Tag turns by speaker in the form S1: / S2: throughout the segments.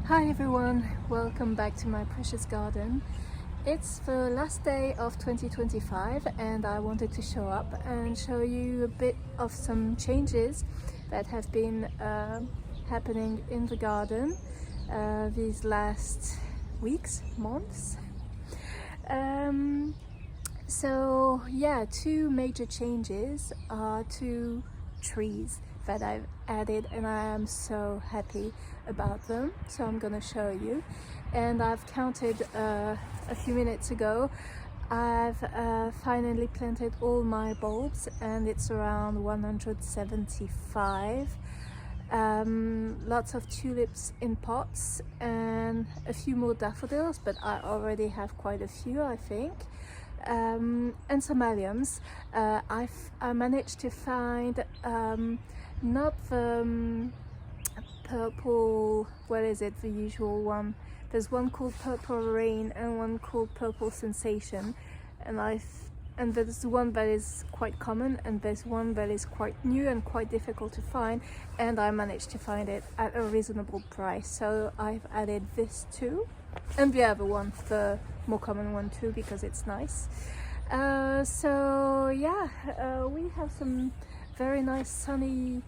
S1: Hi everyone, welcome back to my precious garden. It's the last day of 2025 and I wanted to show up and show you a bit of some changes that have been happening in the garden these last weeks, months. So yeah, two major changes are two trees that I've added and I am so happy about them, so I'm gonna show you. And I've counted a few minutes ago, I've finally planted all my bulbs and it's around 175. Lots of tulips in pots and a few more daffodils, but I already have quite a few, I think. And some alliums. I managed to find not the purple, what is it, the usual one. There's one called Purple Rain and one called Purple Sensation, and there's one that is quite common and there's one that is quite new and quite difficult to find, and I managed to find it at a reasonable price, so I've added this too, and the other one, the more common one too, because it's nice. So yeah, we have some very nice sunny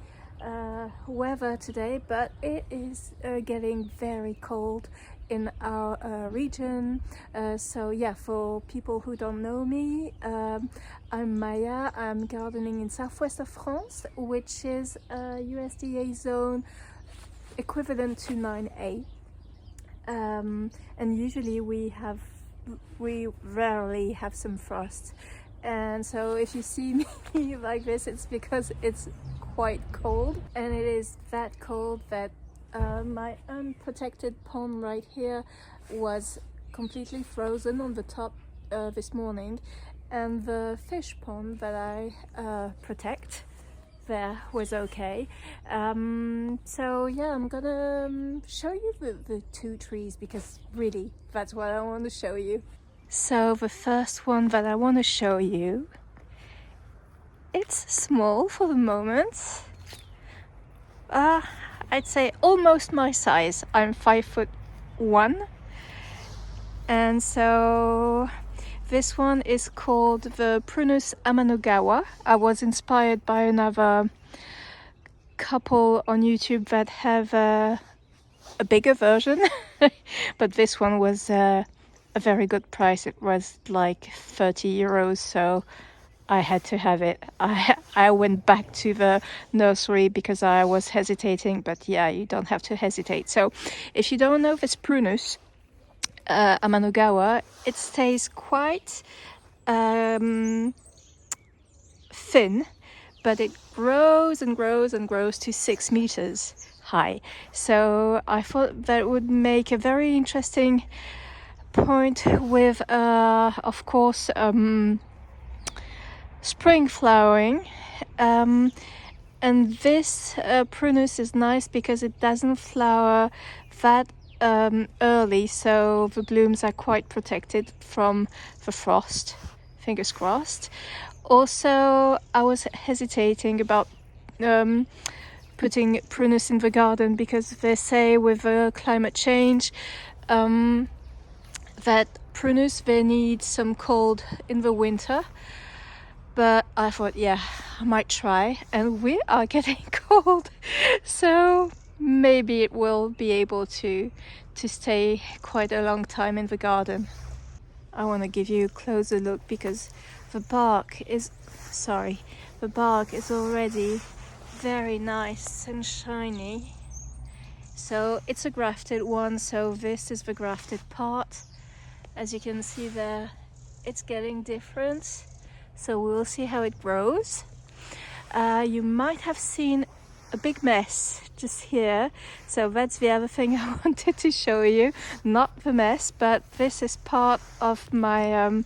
S1: weather today, but it is getting very cold in our region. So yeah, for people who don't know me, I'm Maya. I'm gardening in southwest of France, which is a USDA zone equivalent to 9A. And usually we rarely have some frost, and so if you see me like this, it's because it's quite cold, and it is that cold that my unprotected pond right here was completely frozen on the top this morning, and the fish pond that I protect there was okay. So yeah, I'm gonna show you the two trees because really that's what I want to show you. So the first one that I want to show you, it's small for the moment. I'd say almost my size. I'm 5'1", and so this one is called the Prunus Amanogawa. I was inspired by another couple on YouTube that have a bigger version, but this one was a very good price. It was like 30 euros, so I had to have it. I went back to the nursery because I was hesitating, but yeah, you don't have to hesitate. So if you don't know this Prunus Amanogawa, it stays quite thin, but it grows and grows and grows to 6 meters high. So I thought that would make a very interesting point with of course spring flowering, and this Prunus is nice because it doesn't flower that early, so the blooms are quite protected from the frost, fingers crossed. Also, I was hesitating about putting Prunus in the garden because they say with climate change that Prunus, they need some cold in the winter. But I thought, yeah, I might try, and we are getting cold, so maybe it will be able to stay quite a long time in the garden. I want to give you a closer look because the bark is already very nice and shiny. So it's a grafted one, so this is the grafted part. As you can see there, it's getting different. So we'll see how it grows. You might have seen a big mess just here. So that's the other thing I wanted to show you. Not the mess, but this is part of my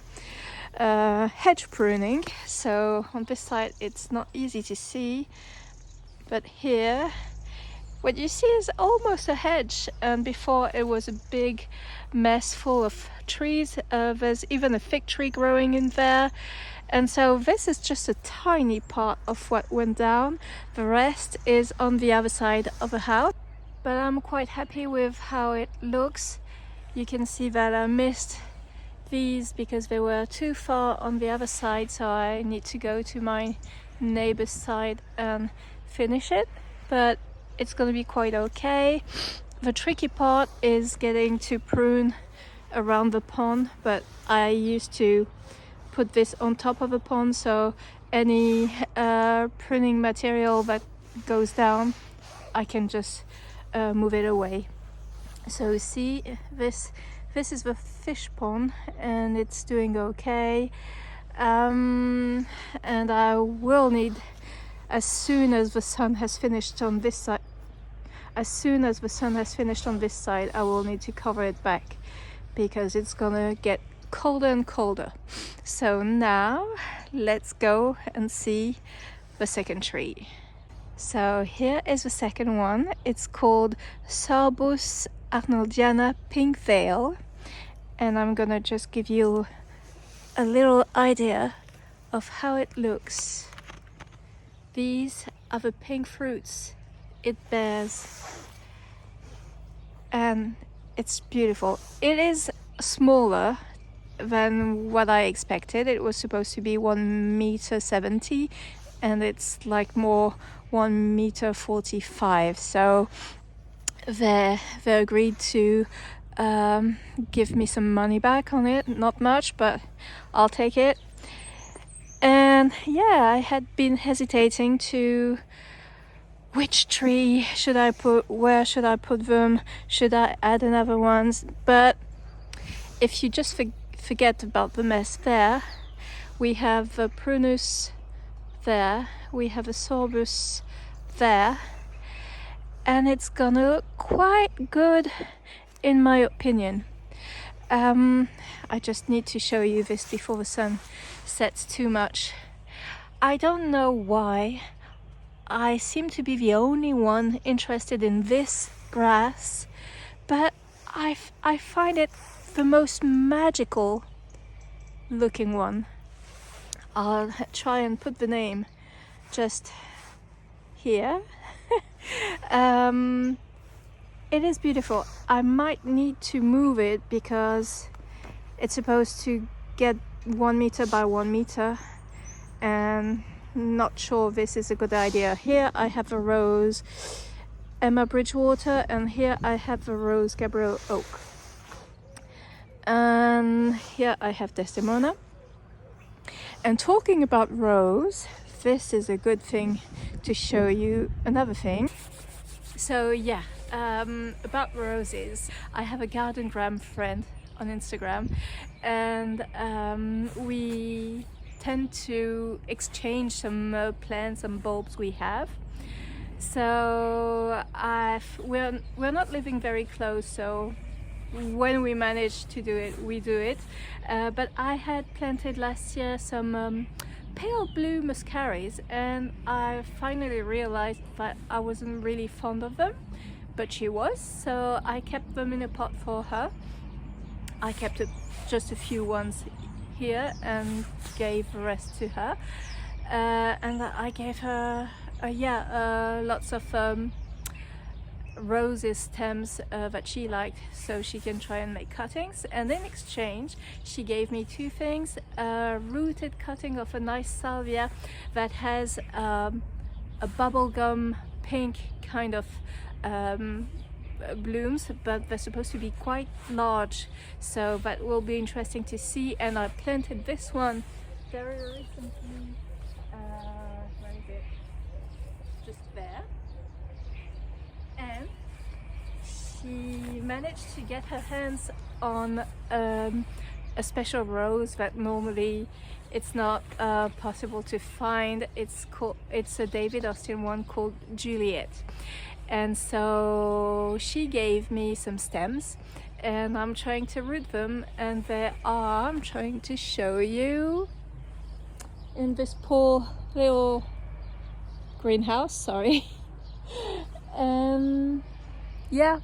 S1: hedge pruning. So on this side it's not easy to see, but here what you see is almost a hedge, and before it was a big mess full of trees. There's even a fig tree growing in there. And so this is just a tiny part of what went down. The rest is on the other side of the house. but I'm quite happy with how it looks. You can see that I missed these because they were too far on the other side, so I need to go to my neighbor's side and finish it, but it's gonna be quite okay. The tricky part is getting to prune around the pond, but I used to put this on top of the pond, so any pruning material that goes down, I can just move it away. So see, this is the fish pond and it's doing okay, and I will need, as soon as the sun has finished on this side, I will need to cover it back because it's gonna get colder and colder. So now let's go and see the second tree. So here is the second one. It's called Sorbus arnoldiana pink veil, and I'm gonna just give you a little idea of how it looks. These are the pink fruits it bears, and it's beautiful. It is smaller than what I expected. It was supposed to be 1.70 m, and it's like more 1.45 m. So they agreed to give me some money back on it. Not much, but I'll take it. And yeah, I had been hesitating to which tree should I put, where should I put them, should I add another ones. But if you just forget about the mess there, we have the prunus there, we have a sorbus there, and it's gonna look quite good in my opinion. I just need to show you this before the sun sets too much. I don't know why I seem to be the only one interested in this grass, but I find it the most magical looking one. I'll try and put the name just here. It is beautiful. I might need to move it because it's supposed to get 1 meter by 1 meter, and not sure this is a good idea. Here I have a rose Emma Bridgewater, and here I have a rose Gabriel Oak, and here I have Desdemona. And talking about rose, this is a good thing to show you another thing. So yeah, about roses, I have a Gardengram friend on Instagram, and we tend to exchange some plants and bulbs we have. So we're not living very close, so when we manage to do it, we do it. But I had planted last year some pale blue muscaries, and I finally realized that I wasn't really fond of them, but she was, so I kept them in a pot for her. I kept just a few ones here and gave the rest to her, and I gave her lots of roses stems that she liked, so she can try and make cuttings. And in exchange she gave me two things: a rooted cutting of a nice salvia that has a bubblegum pink kind of blooms, but they're supposed to be quite large, so that will be interesting to see. And I planted this one very recently. Where is it? Just there. And she managed to get her hands on a special rose that normally it's not possible to find. It's a David Austin one called Juliet. And so she gave me some stems, and I'm trying to root them, and I'm trying to show you in this poor little greenhouse, sorry. And yeah,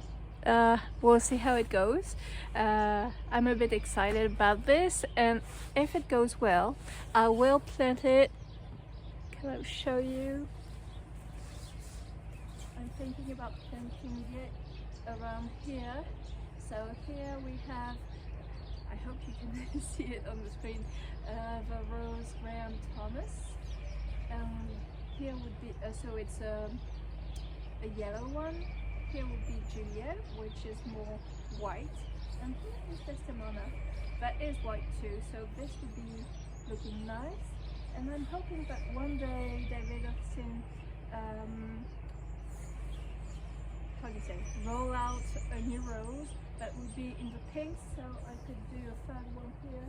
S1: we'll see how it goes. I'm a bit excited about this, and if it goes well, I will plant it. Can I show you? I'm thinking about planting it around here. So here we have, I hope you can see it on the screen, the Rose Graham Thomas. Here would be, so it's a yellow one. Here would be Juliet, which is more white. And here is Desdemona, that is white too, so this would be looking nice. And I'm hoping that one day David Austin, how do you say, roll out a new rose that would be in the pink, so I could do a third one here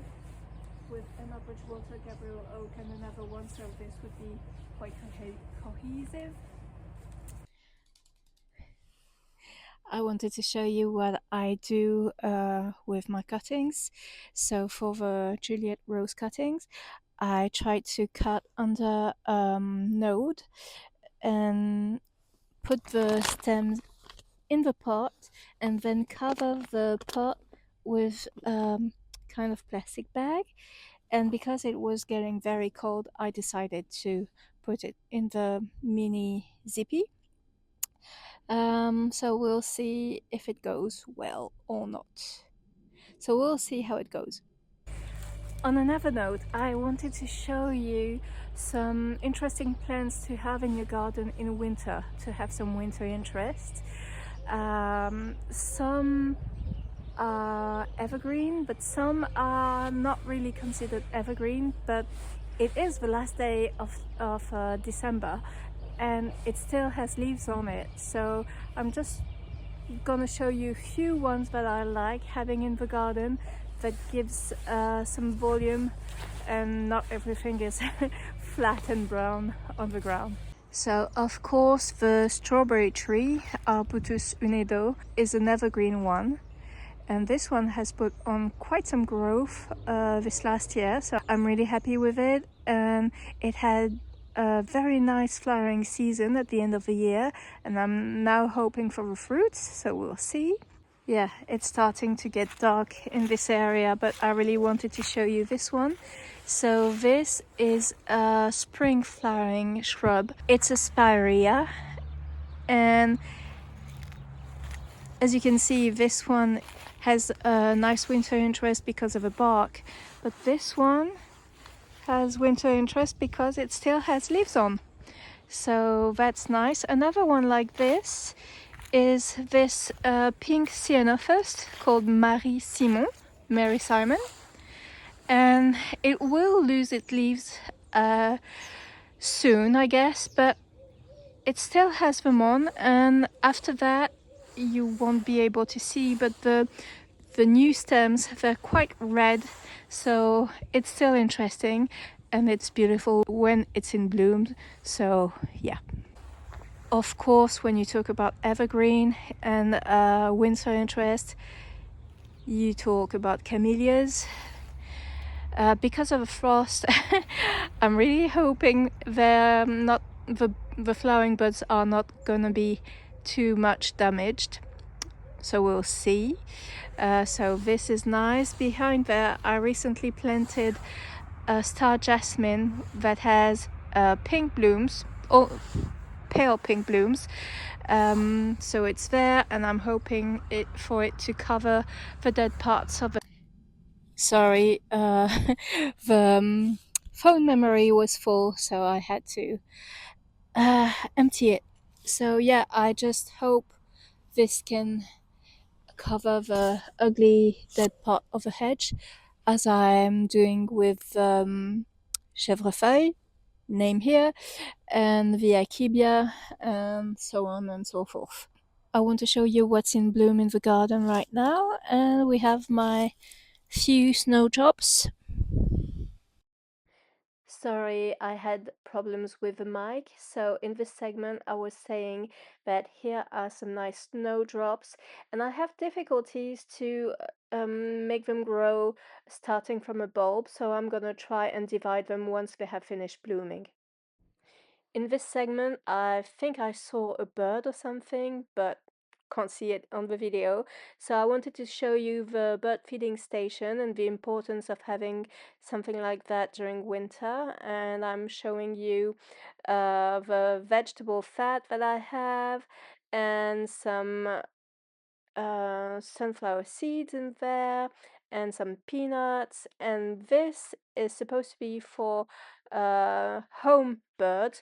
S1: with Emma Bridgewater, Gabriel Oak, and another one, so this would be quite cohesive. I wanted to show you what I do with my cuttings. So for the Juliet Rose cuttings, I try to cut under node and put the stems in the pot and then cover the pot with kind of plastic bag. And because it was getting very cold, I decided to put it in the mini zippy. So we'll see if it goes well or not. So we'll see how it goes. On another note, I wanted to show you some interesting plants to have in your garden in winter, to have some winter interest. Some are evergreen, but some are not really considered evergreen, but it is the last day of December and it still has leaves on it, so I'm just gonna show you a few ones that I like having in the garden that gives some volume and not everything is flat and brown on the ground. So of course the strawberry tree, Arbutus unedo, is an evergreen one, and this one has put on quite some growth this last year, so I'm really happy with it. And it had a very nice flowering season at the end of the year, and I'm now hoping for the fruits, so we'll see. Yeah, it's starting to get dark in this area, but I really wanted to show you this one. So this is a spring flowering shrub. It's a spirea, and as you can see, this one has a nice winter interest because of the bark, but this one has winter interest because it still has leaves on. So that's nice. Another one like this is this pink ceanothus called Mary Simon, Mary Simon, and it will lose its leaves soon, I guess, but it still has them on, and after that you won't be able to see, but the new stems, they're quite red, so it's still interesting and it's beautiful when it's in bloom. So yeah, of course when you talk about evergreen and winter interest, you talk about camellias. Because of the frost, I'm really hoping they're not, the flowering buds are not gonna be too much damaged, so we'll see. So this is nice. Behind there I recently planted a star jasmine that has pink blooms, or pale pink blooms. So it's there, and I'm hoping for it to cover the dead parts of it. Sorry, the phone memory was full, so I had to empty it. So yeah, I just hope this can cover the ugly dead part of the hedge, as I'm doing with chèvrefeuille, name here, and the Akebia, and so on and so forth. I want to show you what's in bloom in the garden right now, and we have my few snowdrops. Sorry, I had problems with the mic. So in this segment, I was saying that here are some nice snowdrops, and I have difficulties to make them grow starting from a bulb. So I'm gonna try and divide them once they have finished blooming. In this segment, I think I saw a bird or something, but can't see it on the video. So I wanted to show you the bird feeding station and the importance of having something like that during winter. And I'm showing you the vegetable fat that I have, and some sunflower seeds in there and some peanuts, and this is supposed to be for home birds,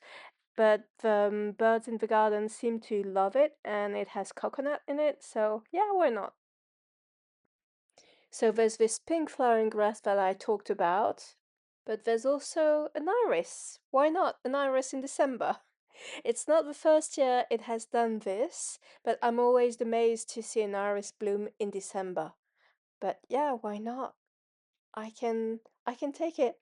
S1: but the birds in the garden seem to love it, and it has coconut in it, so yeah, why not? So there's this pink flowering grass that I talked about, but there's also an iris. Why not an iris in December? It's not the first year it has done this, but I'm always amazed to see an iris bloom in December. But yeah, why not? I can take it.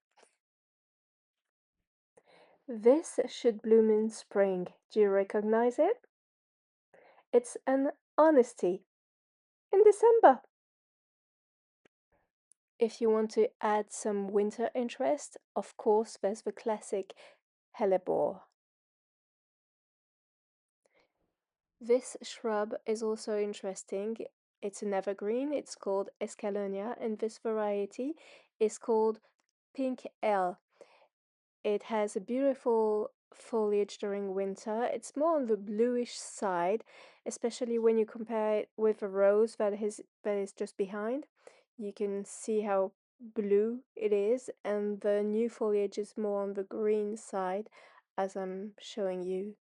S1: This should bloom in spring. Do you recognize it? It's an honesty in December. If you want to add some winter interest, of course, there's the classic hellebore. This shrub is also interesting. It's an evergreen. It's called Escalonia, and this variety is called Pink L. It has a beautiful foliage during winter. It's more on the bluish side, especially when you compare it with a rose that is just behind. You can see how blue it is, and the new foliage is more on the green side, as I'm showing you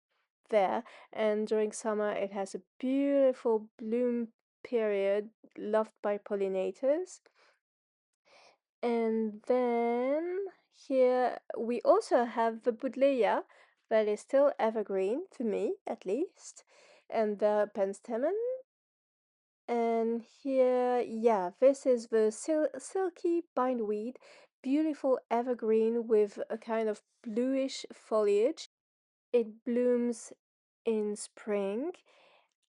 S1: there. And during summer, it has a beautiful bloom period loved by pollinators. And then here we also have the Buddleia that is still evergreen, for me at least, and the penstemon. And here, yeah, this is the silky bindweed, beautiful evergreen with a kind of bluish foliage. It blooms in spring.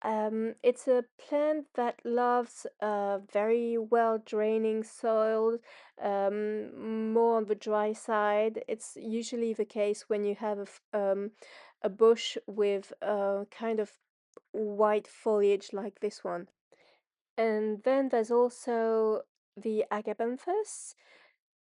S1: It's a plant that loves very well draining soil, more on the dry side. It's usually the case when you have a bush with a kind of white foliage like this one. And then there's also the agapanthus.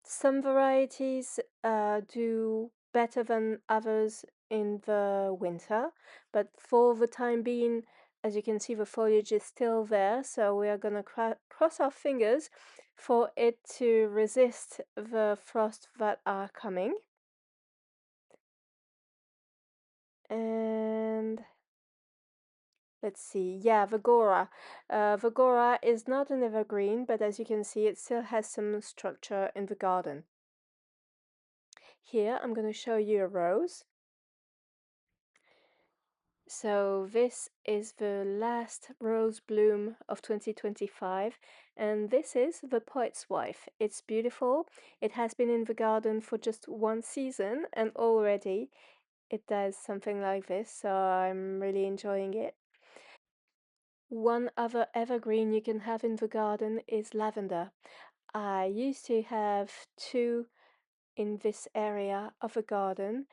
S1: Some varieties do better than others in the winter, but for the time being, as you can see, the foliage is still there, so we are going to cross our fingers for it to resist the frost that are coming. And let's see, yeah, Vagora. Vagora is not an evergreen, but as you can see, it still has some structure in the garden. Here, I'm going to show you a rose. So this is the last rose bloom of 2025, and this is the poet's wife. It's beautiful. It has been in the garden for just one season, and already it does something like this, so I'm really enjoying it. One other evergreen you can have in the garden is lavender. I used to have two in this area of the garden,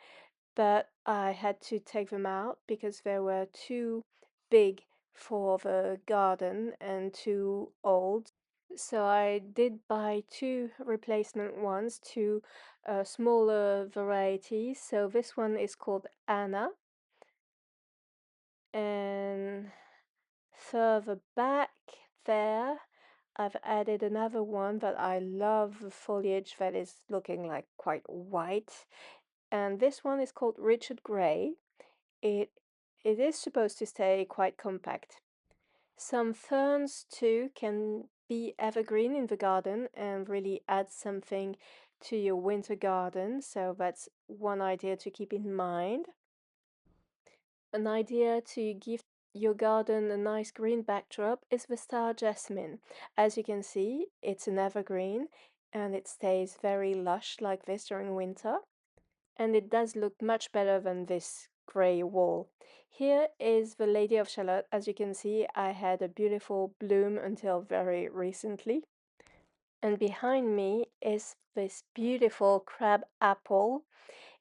S1: but I had to take them out because they were too big for the garden and too old. So I did buy two replacement ones, two smaller varieties. So this one is called Anna, and further back there I've added another one that I love the foliage that is looking like quite white, and this one is called Richard Gray. It it is supposed to stay quite compact. Some ferns too can be evergreen in the garden and really add something to your winter garden, so that's one idea to keep in mind. An idea to give your garden a nice green backdrop is the star jasmine. As you can see, it's an evergreen and it stays very lush like this during winter. And it does look much better than this grey wall. Here is the Lady of Shalott. As you can see, I had a beautiful bloom until very recently. And behind me is this beautiful crab apple.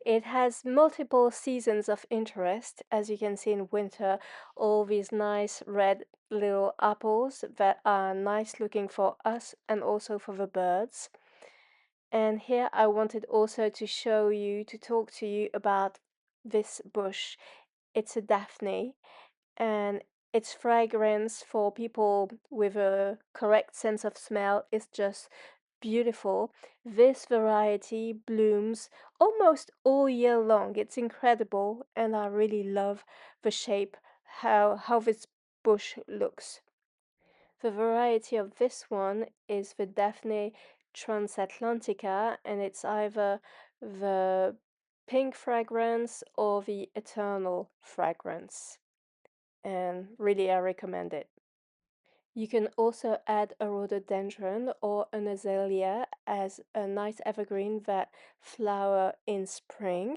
S1: It has multiple seasons of interest. As you can see in winter, all these nice red little apples that are nice looking for us and also for the birds. And here I wanted also to show you, to talk to you about this bush. It's a Daphne. and its fragrance for people with a correct sense of smell is just beautiful. This variety blooms almost all year long. It's incredible, and I really love the shape, how this bush looks. The variety of this one is the Daphne transatlantica, and it's either the pink fragrance or the eternal fragrance. And really, I recommend it. You can also add a rhododendron or an azalea as a nice evergreen that flower in spring.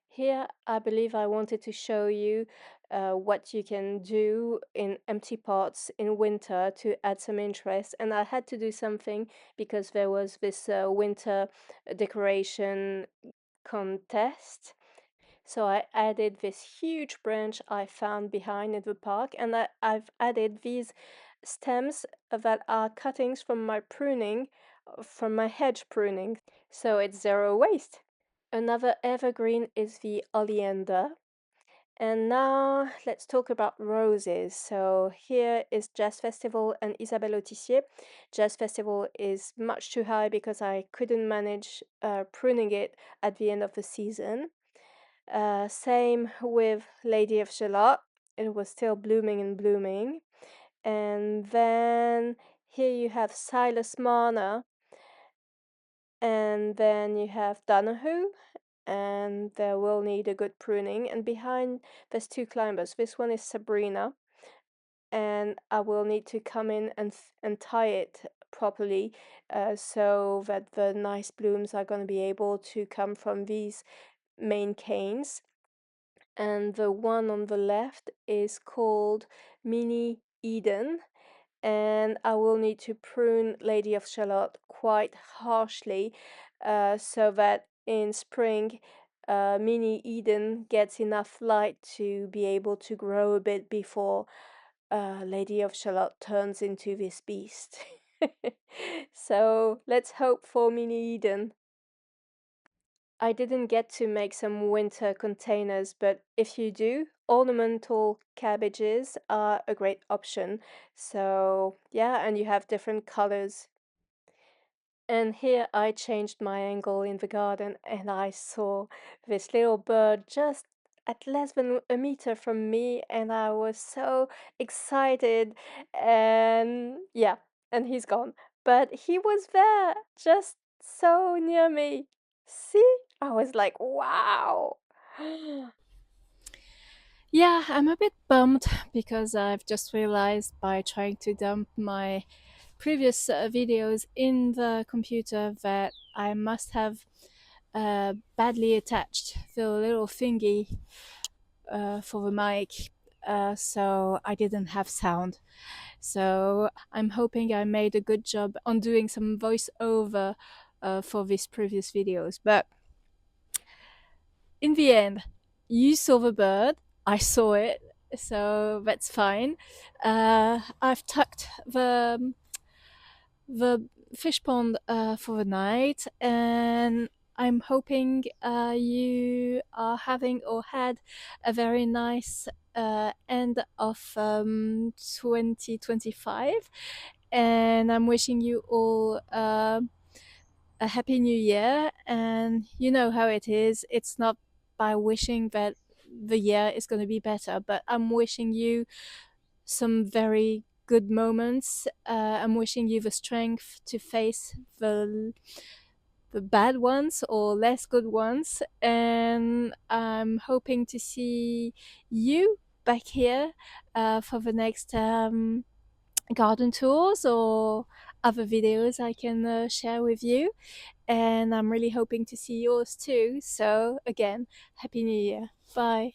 S1: Here, I believe I wanted to show you what you can do in empty pots in winter to add some interest, and I had to do something because there was this winter decoration contest. So I added this huge branch I found behind in the park, and I've added these stems that are cuttings from my pruning, from my hedge pruning, so it's zero waste. Another evergreen is the oleander. And now let's talk about roses. So here is Jazz Festival and Isabelle Autissier. Jazz Festival is much too high because I couldn't manage pruning it at the end of the season. Same with Lady of Shalott. It was still blooming and blooming. And then here you have Silas Marner. And then you have Donahue, and they will need a good pruning. And behind there's two climbers. This one is Sabrina, and I will need to come in and tie it properly so that the nice blooms are going to be able to come from these main canes. And the one on the left is called Mini Eden, and I will need to prune Lady of Shalott quite harshly so that in spring Mini Eden gets enough light to be able to grow a bit before Lady of Shalott turns into this beast. So let's hope for Mini Eden. I didn't get to make some winter containers, but if you do, ornamental cabbages are a great option. So yeah, and you have different colors. And here I changed my angle in the garden and I saw this little bird just at less than a meter from me, and I was so excited. And yeah, and he's gone. But he was there, just so near me. See? I was like, wow. Yeah, I'm a bit bummed because I've just realized by trying to dump my previous videos in the computer that I must have badly attached the little thingy for the mic, so I didn't have sound. So I'm hoping I made a good job on doing some voiceover for these previous videos. But in the end, you saw the bird, I saw it, so that's fine. I've tucked the fish pond for the night, and I'm hoping you are having or had a very nice end of 2025, and I'm wishing you all a happy new year. And you know how it is, it's not by wishing that the year is going to be better, but I'm wishing you some very good moments. I'm wishing you the strength to face the bad ones or less good ones, and I'm hoping to see you back here for the next garden tours or other videos I can share with you. And I'm really hoping to see yours too. So again, happy new year. Bye.